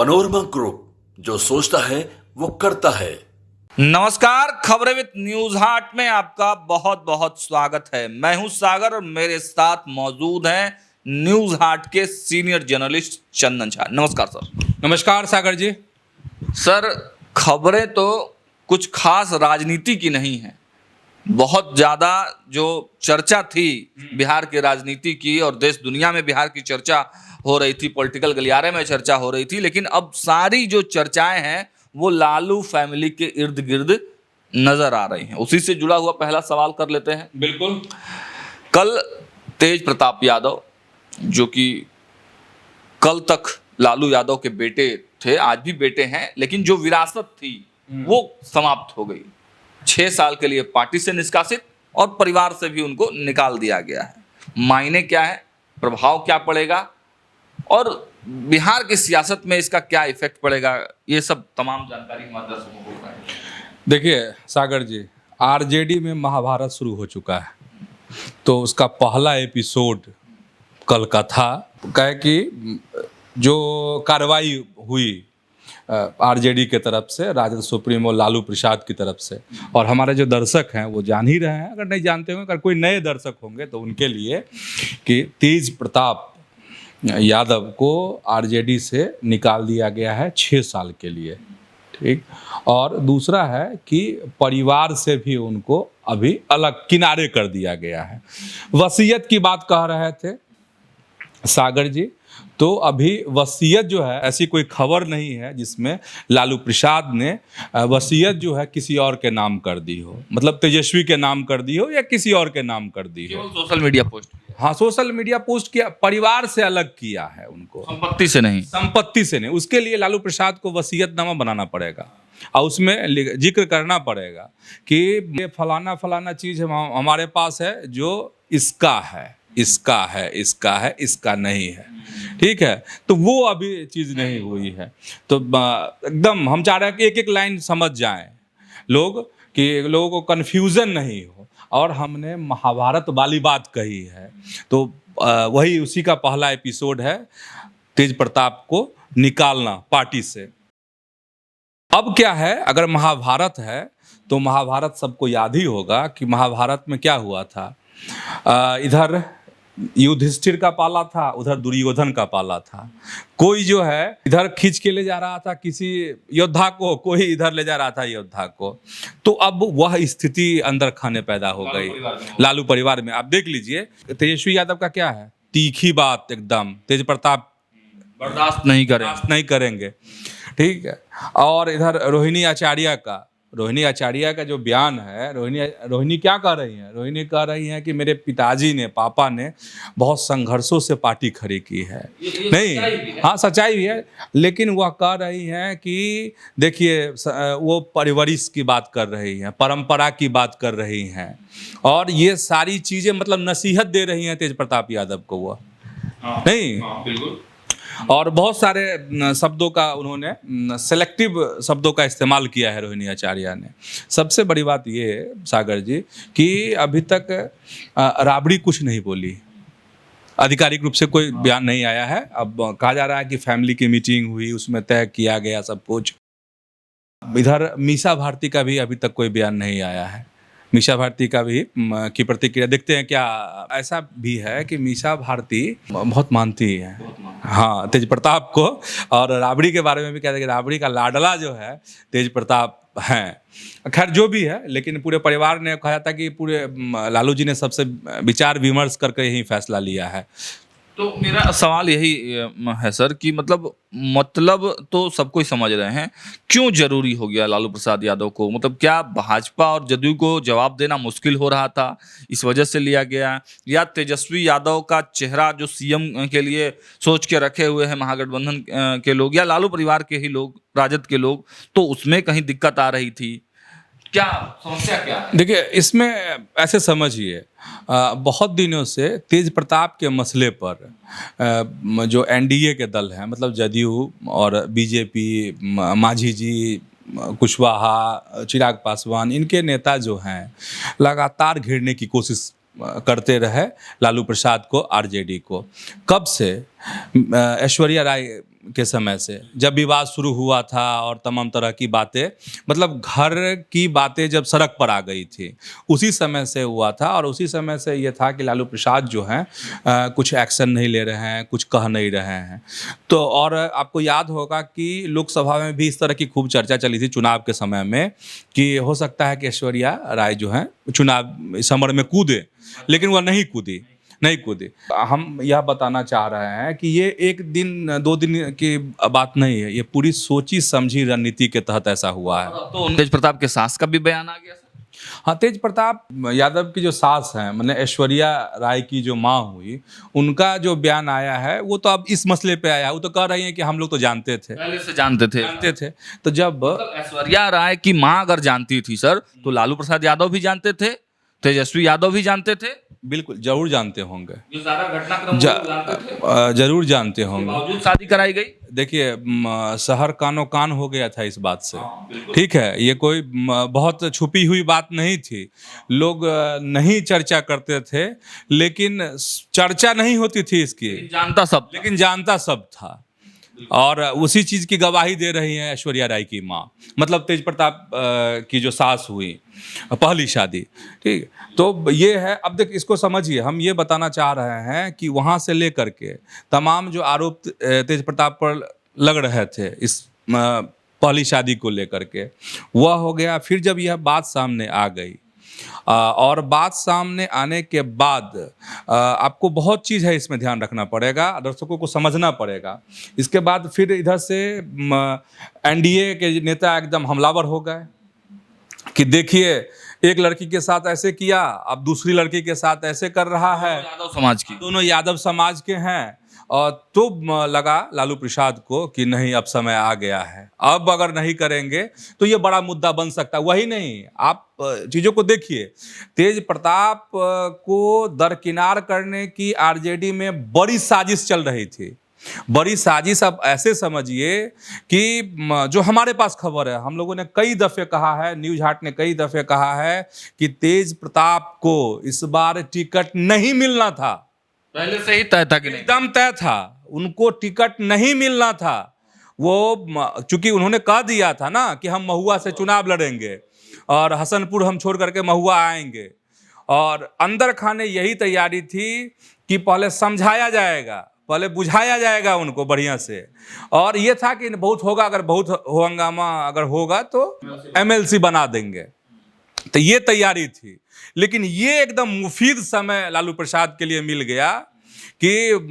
Panorama group, जो सोचता है वो करता है। नमस्कार, खबरें विद न्यूज हाट में आपका बहुत बहुत स्वागत है। मैं हूं सागर और मेरे साथ मौजूद हैं न्यूज हाट के सीनियर जर्नलिस्ट चंदन झा। नमस्कार सर। नमस्कार सागर जी। सर, खबरें तो कुछ खास राजनीति की नहीं है। बहुत ज़्यादा जो चर्चा थी बिहार की राजनीति की और देश दुनिया में बिहार की चर्चा हो रही थी, पॉलिटिकल गलियारे में चर्चा हो रही थी, लेकिन अब सारी जो चर्चाएं हैं वो लालू फैमिली के इर्द गिर्द नजर आ रही हैं। उसी से जुड़ा हुआ पहला सवाल कर लेते हैं। बिल्कुल। कल तेज प्रताप यादव, जो कि कल तक लालू यादव के बेटे थे, आज भी बेटे हैं, लेकिन जो विरासत थी वो समाप्त हो गई। 6 साल के लिए पार्टी से निष्कासित और परिवार से भी उनको निकाल दिया गया है। मायने क्या है, प्रभाव क्या पड़ेगा और बिहार की सियासत में इसका क्या इफेक्ट पड़ेगा, ये सब तमाम जानकारी हमारे दर्शकों को बताएं। देखिए सागर जी, आरजेडी में महाभारत शुरू हो चुका है, तो उसका पहला एपिसोड कल का था। कहे कि जो कार्रवाई हुई आरजेडी के तरफ से, राजद सुप्रीमो लालू प्रसाद की तरफ से, और हमारे जो दर्शक हैं वो जान ही रहे हैं, अगर नहीं जानते होंगे, अगर कोई नए दर्शक होंगे तो उनके लिए, कि तेज प्रताप यादव को आरजेडी से निकाल दिया गया है 6 साल के लिए। ठीक। और दूसरा है कि परिवार से भी उनको अभी अलग किनारे कर दिया गया है। वसीयत की बात कह रहे थे सागर जी, तो अभी वसीयत जो है, ऐसी कोई खबर नहीं है जिसमें लालू प्रसाद ने वसीयत जो है किसी और के नाम कर दी हो, मतलब तेजस्वी के नाम कर दी हो या किसी और के नाम कर दी हो। सोशल मीडिया पोस्ट, हाँ, सोशल मीडिया पोस्ट किया, परिवार से अलग किया है उनको, संपत्ति से नहीं। संपत्ति से नहीं। उसके लिए लालू प्रसाद को वसीयतनामा बनाना पड़ेगा और उसमें जिक्र करना पड़ेगा कि ये फलाना फलाना चीज़ हमारे पास है जो इसका है, इसका है, इसका है, इसका नहीं है। ठीक है, तो वो अभी चीज़ नहीं हुई है। तो एकदम हम चाह रहे हैं कि एक एक लाइन समझ जाएं लोग, कि लोगों को कन्फ्यूज़न नहीं हो। और हमने महाभारत वाली बात कही है, तो वही उसी का पहला एपिसोड है, तेज प्रताप को निकालना पार्टी से। अब क्या है, अगर महाभारत है तो महाभारत सबको याद ही होगा कि महाभारत में क्या हुआ था। इधर युधिष्ठिर का पाला था, उधर दुर्योधन का पाला था। कोई जो है इधर खींच के ले जा रहा था किसी योद्धा को, कोई इधर ले जा रहा था योद्धा को। तो अब वह स्थिति अंदर खाने पैदा हो गई लालू परिवार में। आप देख लीजिए, तेजस्वी यादव का क्या है, तीखी बात एकदम, तेज प्रताप बर्दाश्त नहीं करेंगे। ठीक है। और इधर रोहिणी आचार्य का जो बयान है, रोहिणी क्या कह रही हैं, रोहिणी कह रही हैं कि मेरे पिताजी ने, पापा ने बहुत संघर्षों से पार्टी खड़ी की है। नहीं, हाँ, सच्चाई भी है, लेकिन वह कह रही हैं कि देखिए, वो परिवरिश की बात कर रही हैं, परंपरा की बात कर रही हैं, और ये सारी चीज़ें मतलब नसीहत दे रही हैं तेज प्रताप यादव को। वह नहीं, बिल्कुल। और बहुत सारे शब्दों का उन्होंने, सेलेक्टिव शब्दों का इस्तेमाल किया है रोहिणी आचार्य ने। सबसे बड़ी बात ये है सागर जी कि अभी तक राबड़ी कुछ नहीं बोली, आधिकारिक रूप से कोई बयान नहीं आया है। अब कहा जा रहा है कि फैमिली की मीटिंग हुई, उसमें तय किया गया सब कुछ। इधर मीसा भारती का भी अभी तक कोई बयान नहीं आया है। मीसा भारती का भी की प्रतिक्रिया देखते हैं। क्या ऐसा भी है कि मीसा भारती बहुत मानती है, हाँ, तेज प्रताप को, और राबड़ी के बारे में भी कहते हैं कि राबड़ी का लाडला जो है तेज प्रताप हैं। खैर जो भी है, लेकिन पूरे परिवार ने कहा था कि पूरे लालू जी ने सबसे विचार विमर्श करके यही फैसला लिया है। तो मेरा सवाल यही है सर कि मतलब तो सब कोई समझ रहे हैं, क्यों जरूरी हो गया लालू प्रसाद यादव को? मतलब क्या भाजपा और जदयू को जवाब देना मुश्किल हो रहा था, इस वजह से लिया गया, या तेजस्वी यादव का चेहरा जो सीएम के लिए सोच के रखे हुए हैं महागठबंधन के लोग या लालू परिवार के ही लोग, राजद के लोग, तो उसमें कहीं दिक्कत आ रही थी? क्या समस्या क्या है? देखिए, इसमें ऐसे समझिए, बहुत दिनों से तेज प्रताप के मसले पर जो एनडीए के दल हैं, मतलब जदयू और बीजेपी, मांझी जी, कुशवाहा, चिराग पासवान, इनके नेता जो हैं लगातार घेरने की कोशिश करते रहे लालू प्रसाद को, आरजेडी को। कब से ऐश्वर्या राय के समय से, जब विवाद शुरू हुआ था और तमाम तरह की बातें, मतलब घर की बातें जब सड़क पर आ गई थी, उसी समय से हुआ था। और उसी समय से ये था कि लालू प्रसाद जो हैं कुछ एक्शन नहीं ले रहे हैं, कुछ कह नहीं रहे हैं। तो और आपको याद होगा कि लोकसभा में भी इस तरह की खूब चर्चा चली थी चुनाव के समय में कि हो सकता है कि ऐश्वर्या राय जो हैं चुनाव समर में कूदे, लेकिन वह नहीं कूदी। हम यह बताना चाह रहे हैं कि ये एक दिन दो दिन की बात नहीं है, ये पूरी सोची समझी रणनीति के तहत ऐसा हुआ है। तो तेज प्रताप के सास का भी बयान आ गया सर। हाँ, तेज प्रताप यादव की जो सास हैं, मतलब ऐश्वर्या राय की जो माँ हुई, उनका जो बयान आया है वो तो अब इस मसले पे आया है। वो तो कह रही हैं कि हम लोग तो जानते पहले से जानते थे। तो जब ऐश्वर्या राय की माँ अगर जानती थी सर, तो लालू प्रसाद यादव भी जानते थे, तेजस्वी यादव भी जानते थे, बिल्कुल जरूर जानते होंगे, जो सारा घटनाक्रम जानते थे, जरूर जानते होंगे। बावजूद शादी कराई गई। देखिए, शहर कानो कान हो गया था इस बात से। ठीक है, ये कोई बहुत छुपी हुई बात नहीं थी। लोग नहीं चर्चा करते थे, लेकिन चर्चा नहीं होती थी इसकी, लेकिन जानता सब था। और उसी चीज की गवाही दे रही हैं ऐश्वर्या राय की माँ, मतलब तेज प्रताप की जो सास हुई, पहली शादी। ठीक, तो ये है। अब देख, इसको समझिए, हम ये बताना चाह रहे हैं कि वहाँ से लेकर के तमाम जो आरोप तेज प्रताप पर लग रहे थे इस पहली शादी को लेकर के, वह हो गया। फिर जब यह बात सामने आ गई और बात सामने आने के बाद आपको बहुत चीज़ है इसमें ध्यान रखना पड़ेगा, दर्शकों को समझना पड़ेगा। इसके बाद फिर इधर से एनडीए के नेता एकदम हमलावर हो गए कि देखिए, एक लड़की के साथ ऐसे किया, अब दूसरी लड़की के साथ ऐसे कर रहा है। दोनों यादव समाज के हैं। और तो लगा लालू प्रसाद को कि नहीं, अब समय आ गया है, अब अगर नहीं करेंगे तो ये बड़ा मुद्दा बन सकता है। वही नहीं, आप चीज़ों को देखिए, तेज प्रताप को दरकिनार करने की आरजेडी में बड़ी साजिश चल रही थी। बड़ी साजिश आप ऐसे समझिए कि जो हमारे पास खबर है, हम लोगों ने कई दफ़े कहा है, न्यूज़ हाट ने कई दफ़े कहा है कि तेज प्रताप को इस बार टिकट नहीं मिलना था। पहले से ही तय था कि नहीं? एकदम तय था, उनको टिकट नहीं मिलना था। वो चूंकि उन्होंने कह दिया था ना कि हम महुआ से चुनाव लड़ेंगे और हसनपुर हम छोड़ करके महुआ आएंगे, और अंदर खाने यही तैयारी थी कि पहले समझाया जाएगा, पहले बुझाया जाएगा उनको बढ़िया से। और ये था कि बहुत होगा, अगर बहुत हंगामा अगर होगा तो एमएलसी बना देंगे, तो ये तैयारी थी। लेकिन ये एकदम मुफीद समय लालू प्रसाद के लिए मिल गया कि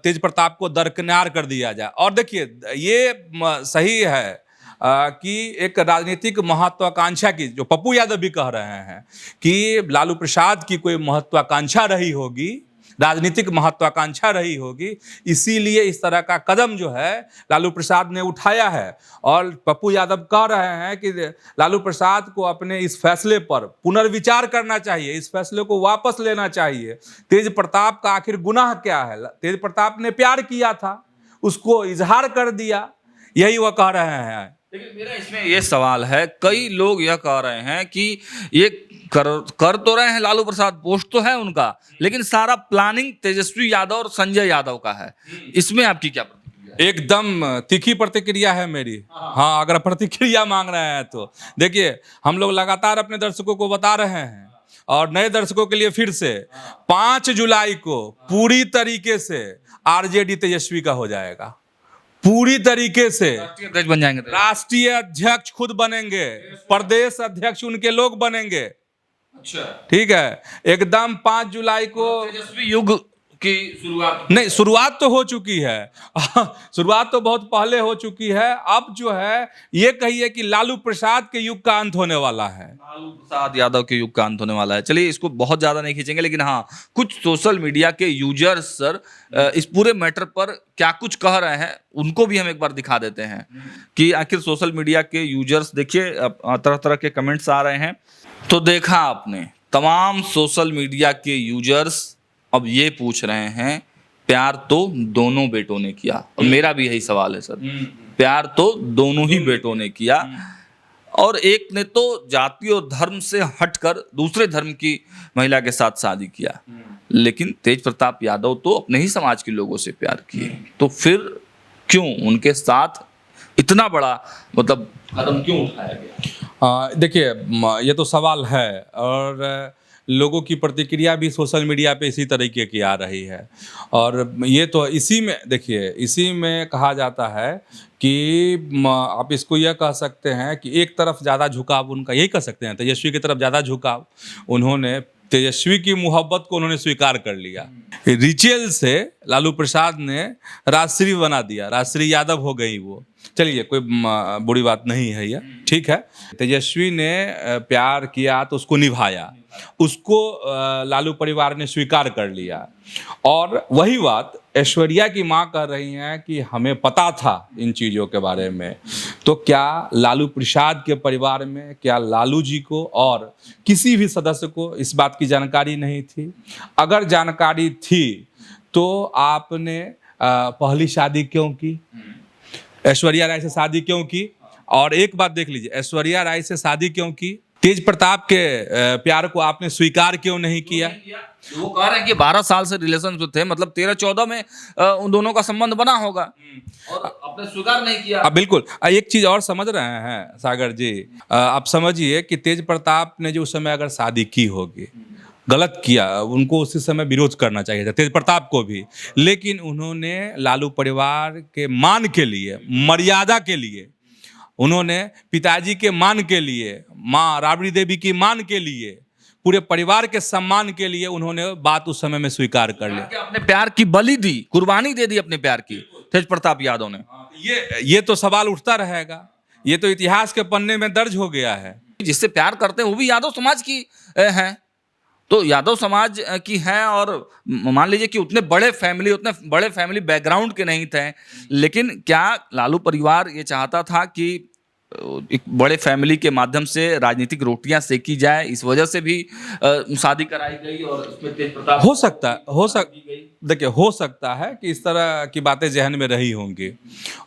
तेज प्रताप को दरकिनार कर दिया जाए। और देखिए, ये सही है कि एक राजनीतिक महत्वाकांक्षा की, जो पप्पू यादव भी कह रहे हैं कि लालू प्रसाद की कोई महत्वाकांक्षा रही होगी, राजनीतिक महत्वाकांक्षा रही होगी, इसीलिए इस तरह का कदम जो है लालू प्रसाद ने उठाया है। और पप्पू यादव कह रहे हैं कि लालू प्रसाद को अपने इस फैसले पर पुनर्विचार करना चाहिए, इस फैसले को वापस लेना चाहिए। तेज प्रताप का आखिर गुनाह क्या है? तेज प्रताप ने प्यार किया था, उसको इजहार कर दिया, यही वह कह रहे हैं। लेकिन मेरा इसमें ये सवाल है, कई लोग यह कह रहे हैं कि ये कर तो रहे हैं लालू प्रसाद, पोस्ट तो है उनका, लेकिन सारा प्लानिंग तेजस्वी यादव और संजय यादव का है। इसमें आपकी क्या प्रतिक्रिया? एकदम तीखी प्रतिक्रिया है मेरी। हाँ, अगर प्रतिक्रिया मांग रहे हैं तो देखिए, हम लोग लगातार अपने दर्शकों को बता रहे हैं, और नए दर्शकों के लिए फिर से 5 जुलाई को पूरी तरीके से आरजेडी तेजस्वी का हो जाएगा, पूरी तरीके से राष्ट्रीय अध्यक्ष बन जाएंगे, राष्ट्रीय अध्यक्ष खुद बनेंगे, प्रदेश अध्यक्ष उनके लोग बनेंगे। अच्छा, ठीक है, एकदम 5 जुलाई को तेजस्वी युग की शुरुआत नहीं, शुरुआत तो हो चुकी है शुरुआत तो बहुत पहले हो चुकी है। अब जो है ये कहिए कि लालू प्रसाद के युग का अंत होने वाला है, लालू प्रसाद यादव के युग का अंत होने वाला है। चलिए, इसको बहुत ज्यादा नहीं खींचेंगे, लेकिन हाँ, कुछ सोशल मीडिया के यूजर्स सर इस पूरे मैटर पर क्या कुछ कह रहे हैं, उनको भी हम एक बार दिखा देते हैं कि आखिर सोशल मीडिया के यूजर्स, देखिए तरह तरह के कमेंट्स आ रहे हैं। तो देखा आपने, तमाम सोशल मीडिया के यूजर्स अब ये पूछ रहे हैं, प्यार तो दोनों बेटों ने किया। और मेरा भी यही सवाल है सर, प्यार तो दोनों ही बेटों ने किया, और एक ने तो जाति और धर्म से हटकर दूसरे धर्म की महिला के साथ शादी किया, लेकिन तेज प्रताप यादव तो अपने ही समाज के लोगों से प्यार किए। तो फिर क्यों उनके साथ इतना बड़ा मतलब कदम क्यों उठाया गया? देखिए ये तो सवाल है, और लोगों की प्रतिक्रिया भी सोशल मीडिया पे इसी तरीके की आ रही है। और ये तो इसी में देखिए, इसी में कहा जाता है कि आप इसको यह कह सकते हैं कि एक तरफ ज़्यादा झुकाव उनका, यही कह सकते हैं तेजस्वी की तरफ ज़्यादा झुकाव। उन्होंने तेजस्वी की मोहब्बत को उन्होंने स्वीकार कर लिया। रिचुअल से लालू प्रसाद ने राजश्री बना दिया, राजश्री यादव हो गई वो। चलिए कोई बुरी बात नहीं है ये, ठीक है। तेजस्वी ने प्यार किया तो उसको निभाया, उसको लालू परिवार ने स्वीकार कर लिया। और वही बात ऐश्वर्या की मां कर रही हैं कि हमें पता था इन चीज़ों के बारे में। तो क्या लालू प्रसाद के परिवार में, क्या लालू जी को और किसी भी सदस्य को इस बात की जानकारी नहीं थी? अगर जानकारी थी तो आपने पहली शादी क्यों की? ऐश्वर्या राय से शादी क्यों की? और एक बात देख लीजिए, ऐश्वर्या राय से शादी क्यों की? तेज प्रताप के प्यार को आपने स्वीकार क्यों नहीं किया? वो कह रहे हैं कि 12 साल से रिलेशन जो थे, मतलब 13-14 में उन दोनों का संबंध बना होगा और आपने स्वीकार नहीं किया। बिल्कुल। एक चीज और समझ रहे हैं सागर जी, आप समझिए कि तेज प्रताप ने जो उस समय अगर शादी की होगी, गलत किया, उनको उसी समय विरोध करना चाहिए था, तेज प्रताप को भी। लेकिन उन्होंने लालू परिवार के मान के लिए, मर्यादा के लिए, उन्होंने पिताजी के मान के लिए, माँ राबड़ी देवी की मान के लिए, पूरे परिवार के सम्मान के लिए उन्होंने बात उस समय में स्वीकार कर लिया। अपने प्यार की बलि दी, कुर्बानी दे दी अपने प्यार की तेज प्रताप यादव ने। ये तो सवाल उठता रहेगा, ये तो इतिहास के पन्ने में दर्ज हो गया है। जिससे प्यार करते हैं वो भी यादव समाज की हैं, तो यादव समाज की हैं, और मान लीजिए कि उतने बड़े फैमिली बैकग्राउंड के नहीं थे। लेकिन क्या लालू परिवार ये चाहता था कि एक बड़े फैमिली के माध्यम से राजनीतिक रोटियां सेकी जाए, इस वजह से भी शादी कराई गई और उसमें तेज प्रताप देखिए हो सकता है कि इस तरह की बातें जहन में रही होंगी,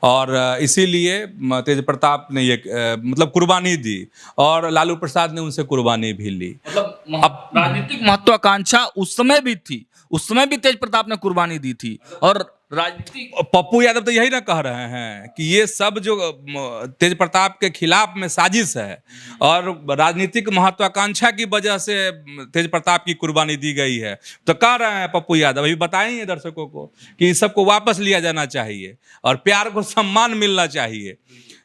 और इसीलिए तेज प्रताप ने ये मतलब कुर्बानी दी, और लालू प्रसाद ने उनसे कुर्बानी भी ली। मतलब अब राजनीतिक महत्वाकांक्षा उस समय भी थी, उस समय भी तेज प्रताप ने कुर्बानी दी थी। और राजनीतिक पप्पू यादव तो यही ना कह रहे हैं कि ये सब जो तेज प्रताप के खिलाफ में साजिश है, और राजनीतिक महत्वाकांक्षा की वजह से तेज प्रताप की कुर्बानी दी गई है। तो कह रहे हैं पप्पू यादव, अभी बताएंगे दर्शकों को कि इस सबको वापस लिया जाना चाहिए और प्यार को सम्मान मिलना चाहिए।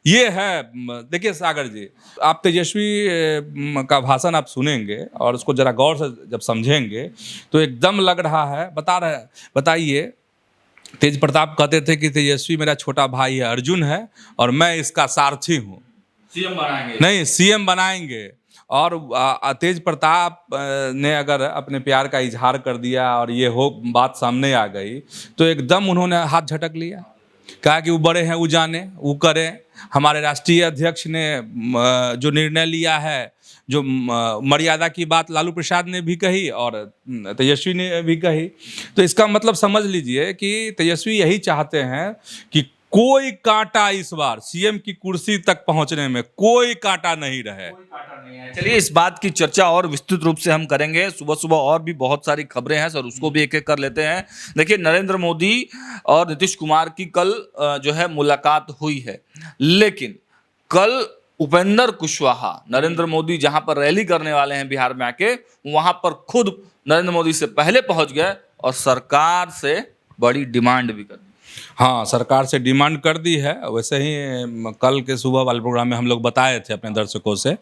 ये है। देखिए सागर जी, आप तेजस्वी का भाषण आप सुनेंगे और उसको जरा गौर से जब समझेंगे तो एकदम लग रहा है, बताइए, तेज प्रताप कहते थे कि तेजस्वी मेरा छोटा भाई है, अर्जुन है, और मैं इसका सारथी हूँ, सीएम बनाएंगे, नहीं सीएम बनाएंगे। और तेज प्रताप ने अगर अपने प्यार का इजहार कर दिया और ये बात सामने आ गई तो एकदम उन्होंने हाथ झटक लिया, कहा कि वो बड़े हैं, वो जाने, वो करें। हमारे राष्ट्रीय अध्यक्ष ने जो निर्णय लिया है, जो मर्यादा की बात लालू प्रसाद ने भी कही और तेजस्वी ने भी कही, तो इसका मतलब समझ लीजिए कि तेजस्वी यही चाहते हैं कि कोई कांटा इस बार सीएम की कुर्सी तक पहुंचने में कोई कांटा नहीं रहे। चलिए इस बात की चर्चा और विस्तृत रूप से हम करेंगे सुबह सुबह, और भी बहुत सारी खबरें हैं सर, उसको भी एक एक कर लेते हैं। देखिए नरेंद्र मोदी और नीतीश कुमार की कल जो है मुलाकात हुई है, लेकिन कल उपेंद्र कुशवाहा, नरेंद्र मोदी जहां पर रैली करने वाले हैं बिहार में आके, वहां पर खुद नरेंद्र मोदी से पहले पहुंच गए और सरकार से बड़ी डिमांड भी कर दी। हाँ, सरकार से डिमांड कर दी है। वैसे ही कल के सुबह वाले प्रोग्राम में हम लोग बताए थे अपने दर्शकों से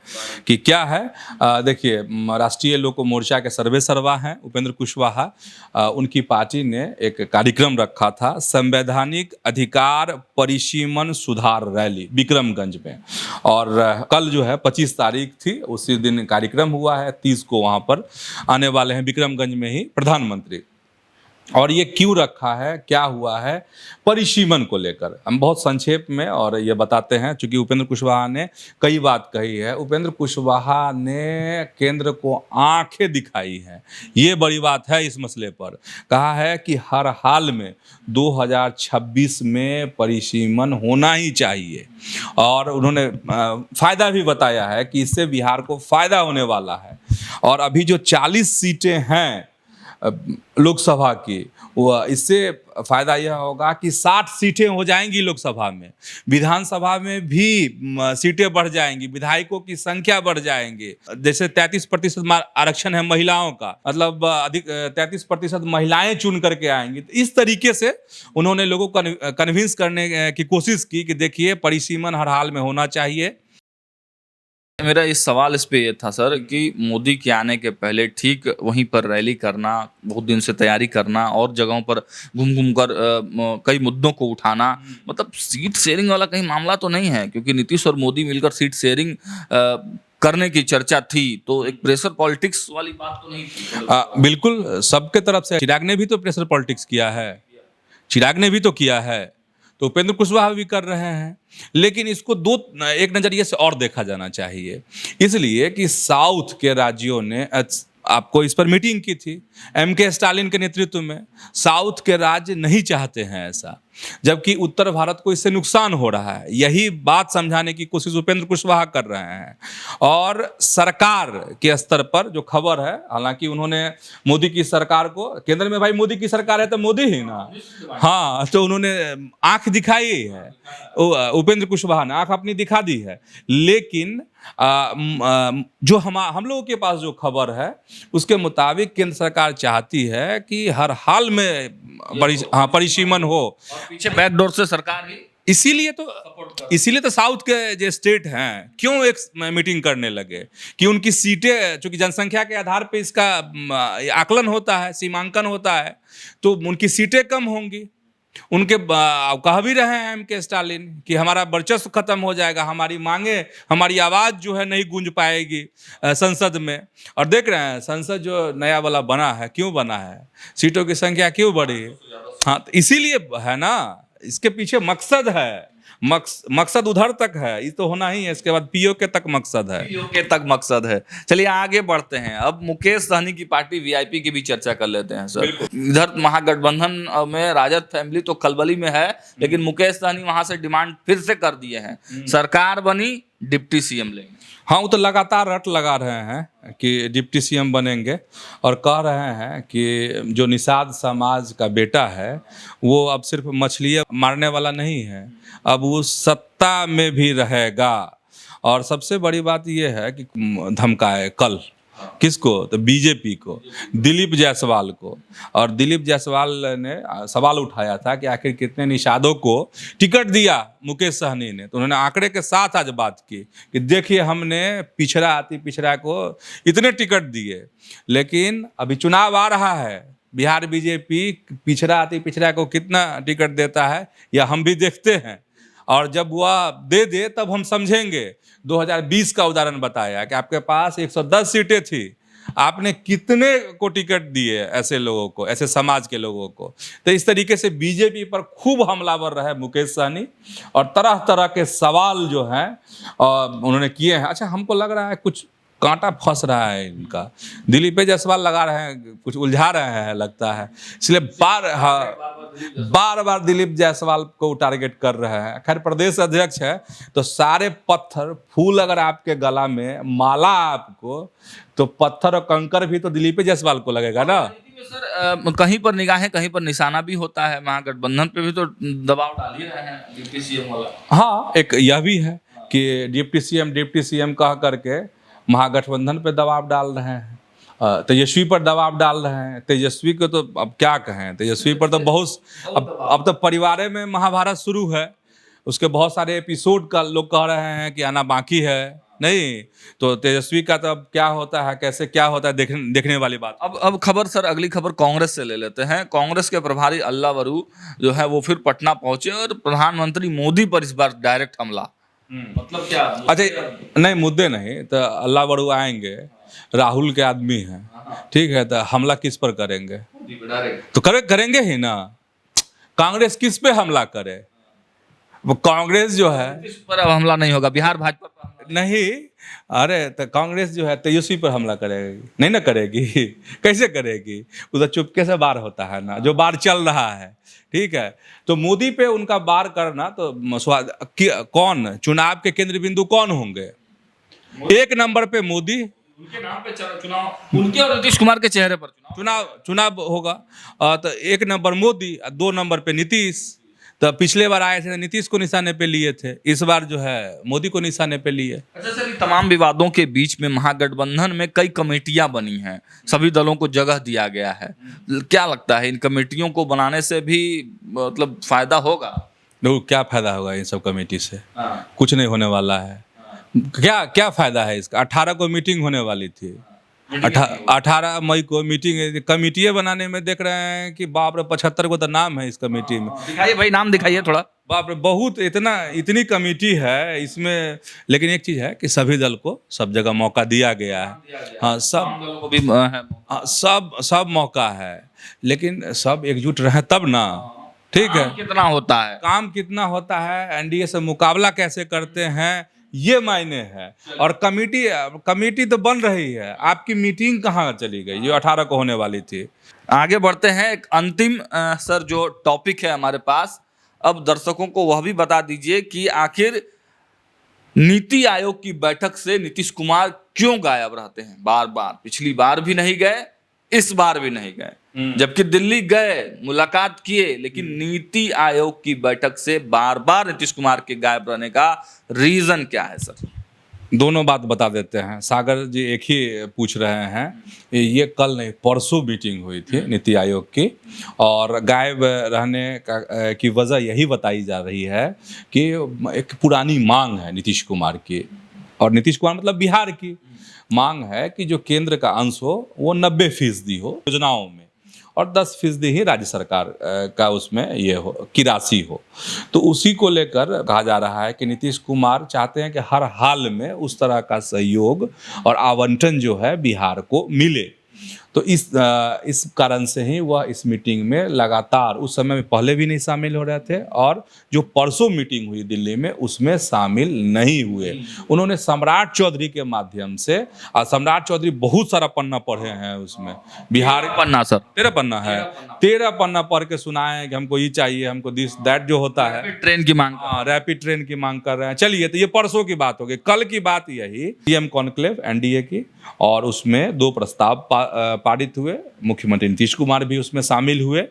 कि क्या है। देखिए राष्ट्रीय लोक मोर्चा के सर्वेसर्वा हैं उपेंद्र कुशवाहा, उनकी पार्टी ने एक कार्यक्रम रखा था, संवैधानिक अधिकार परिसीमन सुधार रैली विक्रमगंज में, और कल जो है 25 तारीख थी, उसी दिन कार्यक्रम हुआ है। 30 को वहाँ पर आने वाले हैं विक्रमगंज में ही प्रधानमंत्री। और ये क्यों रखा है, क्या हुआ है, परिसीमन को लेकर हम बहुत संक्षेप में और ये बताते हैं, क्योंकि उपेंद्र कुशवाहा ने कई बात कही है। उपेंद्र कुशवाहा ने केंद्र को आंखें दिखाई हैं, ये बड़ी बात है इस मसले पर। कहा है कि हर हाल में 2026 में परिसीमन होना ही चाहिए, और उन्होंने फ़ायदा भी बताया है कि इससे बिहार को फ़ायदा होने वाला है। और अभी जो 40 सीटें हैं लोकसभा की, वो इससे फायदा यह होगा कि 60 सीटें हो जाएंगी लोकसभा में, विधानसभा में भी सीटें बढ़ जाएंगी, विधायकों की संख्या बढ़ जाएंगी। जैसे 33% आरक्षण है महिलाओं का, मतलब अधिक 33% महिलाएं चुन करके आएंगी। तो इस तरीके से उन्होंने लोगों को कन्विंस करने की कोशिश की कि देखिए परिसीमन हर हाल में होना चाहिए। मेरा इस सवाल इस पे ये था सर कि मोदी के आने के पहले ठीक वहीं पर रैली करना, बहुत दिन से तैयारी करना और जगहों पर घूम घूम कर कई मुद्दों को उठाना, मतलब सीट शेयरिंग वाला कहीं मामला तो नहीं है? क्योंकि नीतीश और मोदी मिलकर सीट शेयरिंग करने की चर्चा थी, तो एक प्रेशर पॉलिटिक्स वाली बात तो नहीं थी? बिल्कुल, सबके तरफ से। चिराग ने भी तो प्रेशर पॉलिटिक्स किया है, चिराग ने भी तो किया है, तो उपेंद्र कुशवाहा भी कर रहे हैं। लेकिन इसको एक नजरिए से और देखा जाना चाहिए, इसलिए कि साउथ के राज्यों ने आपको इस पर मीटिंग की थी एमके स्टालिन के नेतृत्व में। साउथ के राज्य नहीं चाहते हैं ऐसा, जबकि उत्तर भारत को इससे नुकसान हो रहा है। यही बात समझाने की कोशिश उपेंद्र कुशवाहा कर रहे हैं। और सरकार के स्तर पर जो खबर है, हालांकि उन्होंने मोदी की सरकार को, केंद्र में भाई मोदी की सरकार है तो मोदी ही ना, हाँ, तो उन्होंने आंख दिखाई है, उपेंद्र कुशवाहा ने आंख अपनी दिखा दी है। लेकिन जो हम लोगों के पास जो खबर है उसके मुताबिक केंद्र सरकार चाहती है कि हर हाल में परिसीमन हो। पीछे बैकडोर से सरकार ही इसीलिए तो साउथ के जो स्टेट हैं क्यों एक मीटिंग करने लगे कि उनकी सीटें, चूंकि जनसंख्या के आधार पे इसका आकलन होता है, सीमांकन होता है, तो उनकी सीटें कम होंगी। उनके कह भी रहे हैं एमके स्टालिन कि हमारा वर्चस्व खत्म हो जाएगा, हमारी मांगे, हमारी आवाज़ जो है नहीं गूंज पाएगी संसद में। और देख रहे हैं संसद जो नया वाला बना है, क्यों बना है, सीटों की संख्या क्यों बढ़ी है? हाँ, तो इसीलिए है ना, इसके पीछे मकसद है, मकसद उधर तक है, ये तो होना ही है। इसके बाद पीओके तक मकसद है, पीओके तक मकसद है। चलिए आगे बढ़ते हैं। अब मुकेश सहनी की पार्टी वीआईपी की भी चर्चा कर लेते हैं सर। इधर महागठबंधन में राजद फैमिली तो खलबली में है, लेकिन मुकेश सहनी वहां से डिमांड फिर से कर दिए हैं, सरकार बनी डिप्टी सीएम लेंगे। हाँ, वो तो लगातार रट लगा रहे हैं कि डिप्टी सीएम बनेंगे, और कह रहे हैं कि जो निषाद समाज का बेटा है वो अब सिर्फ मछलियाँ मारने वाला नहीं है, अब वो सत्ता में भी रहेगा। और सबसे बड़ी बात ये है कि धमकाए कल किसको, तो बीजेपी को, दिलीप जायसवाल को। और दिलीप जायसवाल ने सवाल उठाया था कि आखिर कितने निषादों को टिकट दिया मुकेश सहनी ने, तो उन्होंने आंकड़े के साथ आज बात की कि देखिए हमने पिछड़ा अति पिछड़ा को इतने टिकट दिए, लेकिन अभी चुनाव आ रहा है, बिहार बीजेपी पिछड़ा अति पिछड़ा को कितना टिकट देता है या हम भी देखते हैं, और जब वह दे दे तब हम समझेंगे। 2020 का उदाहरण बताया कि आपके पास 110 सीटें थी, आपने कितने को टिकट दिए ऐसे लोगों को, ऐसे समाज के लोगों को। तो इस तरीके से बीजेपी पर खूब हमलावर रहे मुकेश सहनी, और तरह तरह के सवाल जो हैं उन्होंने किए हैं। अच्छा, हमको लग रहा है कुछ कांटा फंस रहा है इनका, दिलीप जायसवाल लगा रहे हैं, कुछ उलझा रहे हैं लगता है, इसलिए बार बार दिलीप जायसवाल को टारगेट कर रहे हैं। खैर प्रदेश अध्यक्ष है तो सारे पत्थर फूल अगर आपके गला में माला आपको, तो पत्थर और कंकर भी तो दिलीप जायसवाल को लगेगा ना। सर कहीं पर निगाहें, कहीं पर निशाना भी होता है, महागठबंधन पे भी तो दबाव डाल ही रहे हैं डिप्टी सीएम वाला। हाँ, एक यह भी है कि डिप्टी सीएम कह करके महागठबंधन पे दबाव डाल रहे हैं, तेजस्वी पर दबाव डाल रहे हैं। तेजस्वी को तो अब क्या कहें, तेजस्वी पर तो बहुत, अब तो परिवार में महाभारत शुरू है, उसके बहुत सारे एपिसोड का लोग कह रहे हैं कि आना बाकी है, नहीं तो तेजस्वी का तो अब क्या होता है, कैसे क्या होता है, देखने वाली बात। अब खबर सर, अगली खबर कांग्रेस से ले लेते हैं। कांग्रेस के प्रभारी अल्लाह वरू जो है वो फिर पटना पहुंचे और प्रधानमंत्री मोदी पर इस बार डायरेक्ट हमला। मतलब क्या? अच्छा नहीं, मुद्दे नहीं तो अल्लाह बड़ू आएंगे, राहुल के आदमी हैं, ठीक है, तो हमला किस पर करेंगे? तो करेंगे ही ना। कांग्रेस किस पे हमला करे? वो कांग्रेस जो है इस पर अब हमला नहीं होगा, बिहार भाजपा पर नहीं, अरे तो कांग्रेस जो है तेजस्वी पर हमला करेगी, नहीं ना करेगी कैसे करेगी? उधर चुपके से बार होता है ना, जो बार चल रहा है, ठीक है। तो मोदी पे उनका बार करना तो कौन चुनाव के केंद्र बिंदु कौन होंगे? एक नंबर पे मोदी, उनके नाम पे चुनाव, उनके और नीतीश कुमार के चेहरे पर चुनाव होगा। तो 1 नंबर मोदी, 2 नंबर पे नीतीश। तो पिछले बार आए थे नीतीश को निशाने पे लिए थे, इस बार जो है मोदी को निशाने पे लिए। अच्छा सर, तमाम विवादों के बीच में महागठबंधन में कई कमेटियां बनी हैं, सभी दलों को जगह दिया गया है। क्या लगता है इन कमेटियों को बनाने से भी मतलब फायदा होगा? देखो क्या फायदा होगा इन सब कमेटी से? कुछ नहीं होने वाला है। क्या फायदा है इसका? 18 को मीटिंग होने वाली थी, 18 मई को मीटिंग, कमेटियाँ बनाने में देख रहे हैं कि बाप रे 75 को तो नाम है इस कमेटी में। दिखाइए भाई, नाम दिखाइए थोड़ा। बाप रे बहुत इतनी कमेटी है इसमें। लेकिन एक चीज़ है कि सभी दल को सब जगह मौका दिया गया है। हाँ, सब दलों को भी है। हाँ, सब मौका है, लेकिन सब एकजुट रहे तब ना। ठीक है, कितना होता है, काम कितना होता है, एनडीए से मुकाबला कैसे करते हैं, ये मायने है। और कमेटी तो बन रही है, आपकी मीटिंग कहाँ चली गई जो 18 को होने वाली थी? आगे बढ़ते हैं। एक अंतिम सर जो टॉपिक है हमारे पास, अब दर्शकों को वह भी बता दीजिए कि आखिर नीति आयोग की बैठक से नीतीश कुमार क्यों गायब रहते हैं बार बार? पिछली बार भी नहीं गए, इस बार भी नहीं गए, जबकि दिल्ली गए, मुलाकात किए, लेकिन नीति आयोग की बैठक से बार बार नीतीश कुमार के गायब रहने का रीजन क्या है सर? दोनों बात बता देते हैं। सागर जी एक ही पूछ रहे हैं, ये कल नहीं परसों मीटिंग हुई थी नीति आयोग की, और गायब रहने की वजह यही बताई जा रही है कि एक पुरानी मांग है नीतीश कुमार की, और नीतीश कुमार मतलब बिहार की मांग है कि जो केंद्र का अंश हो वो 90% हो योजनाओं में, और 10% ही राज्य सरकार का उसमें ये हो की राशि हो। तो उसी को लेकर कहा जा रहा है कि नीतीश कुमार चाहते हैं कि हर हाल में उस तरह का सहयोग और आवंटन जो है बिहार को मिले। तो इस कारण से ही वह इस मीटिंग में लगातार, उस समय में पहले भी नहीं शामिल हो रहे थे, और जो परसों मीटिंग हुई दिल्ली में उसमें शामिल नहीं हुए। उन्होंने सम्राट चौधरी के माध्यम से, और सम्राट चौधरी बहुत सारा पन्ना पढ़े हैं उसमें, बिहार पन्ना सर 13 पन्ना है, 13 पन्ना पढ़ के सुनाए कि हमको ये चाहिए, हमको दिस दैट जो होता है, ट्रेन की मांग। हाँ, रैपिड ट्रेन की मांग कर रहे हैं। चलिए, तो ये परसों की बात हो गई। कल की बात यही सीएम कॉन्क्लेव एनडीए की, और उसमें 2 प्रस्ताव पारित हुए। मुख्यमंत्री नीतीश कुमार भी उसमें शामिल हुए,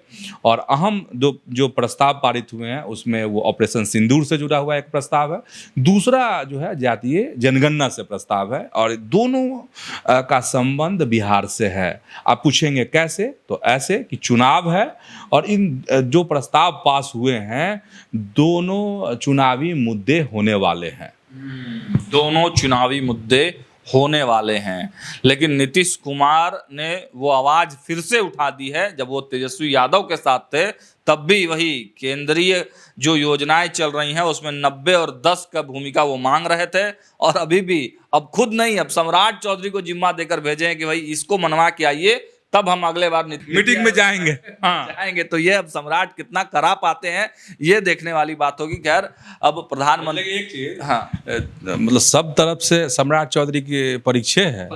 और अहम जो प्रस्ताव पारित हुए हैं उसमें वो ऑपरेशन सिंदूर से जुड़ा हुआ एक प्रस्ताव है, दूसरा जो है जातीय जनगणना से प्रस्ताव है, और दोनों का संबंध बिहार से है। आप पूछेंगे कैसे? तो ऐसे कि चुनाव है, और इन जो प्रस्ताव पास हुए हैं दोनों चुनावी मुद्दे होने वाले हैं। दोनों चुनावी मुद्दे होने वाले हैं, लेकिन नीतीश कुमार ने वो आवाज फिर से उठा दी है। जब वो तेजस्वी यादव के साथ थे तब भी वही केंद्रीय जो योजनाएं चल रही हैं उसमें 90 और 10 का भूमिका वो मांग रहे थे, और अभी भी, अब खुद नहीं, अब सम्राट चौधरी को जिम्मा देकर भेजे हैं कि भाई इसको मनवा के आइए, तब हम अगले बार मीटिंग में जाएंगे। हाँ, जाएंगे। तो ये अब सम्राट कितना करा पाते हैं ये देखने वाली बात होगी। खैर, अब प्रधानमंत्री, एक चीज, हाँ, मतलब सब तरफ से सम्राट चौधरी की परीक्षा है।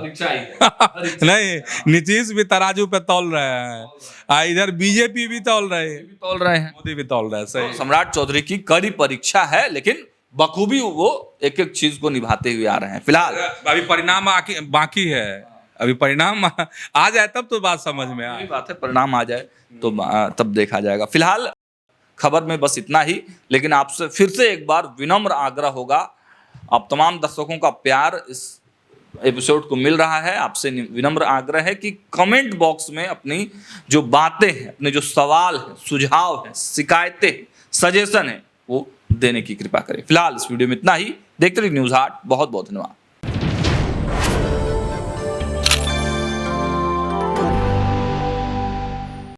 नहीं, नीतीश भी तराजू पे तौल रहे हैं, इधर बीजेपी भी तौल रहे हैं, मोदी भी तौल रहे हैं। सही, सम्राट चौधरी की कड़ी परीक्षा है, लेकिन बखूबी वो एक एक चीज को निभाते हुए आ रहे हैं। फिलहाल अभी परिणाम बाकी है, अभी परिणाम आ जाए तब तो बात समझ में आए। बात है, परिणाम आ जाए तो तब देखा जाएगा। फिलहाल खबर में बस इतना ही, लेकिन आपसे फिर से एक बार विनम्र आग्रह होगा, आप तमाम दर्शकों का प्यार इस एपिसोड को मिल रहा है, आपसे विनम्र आग्रह है कि कमेंट बॉक्स में अपनी जो बातें हैं, अपने जो सवाल हैं, सुझाव हैं, शिकायतें, सजेशन है, वो देने की कृपा करें। फिलहाल इस वीडियो में इतना ही। देखते रहिए न्यूज़ 8। बहुत बहुत धन्यवाद।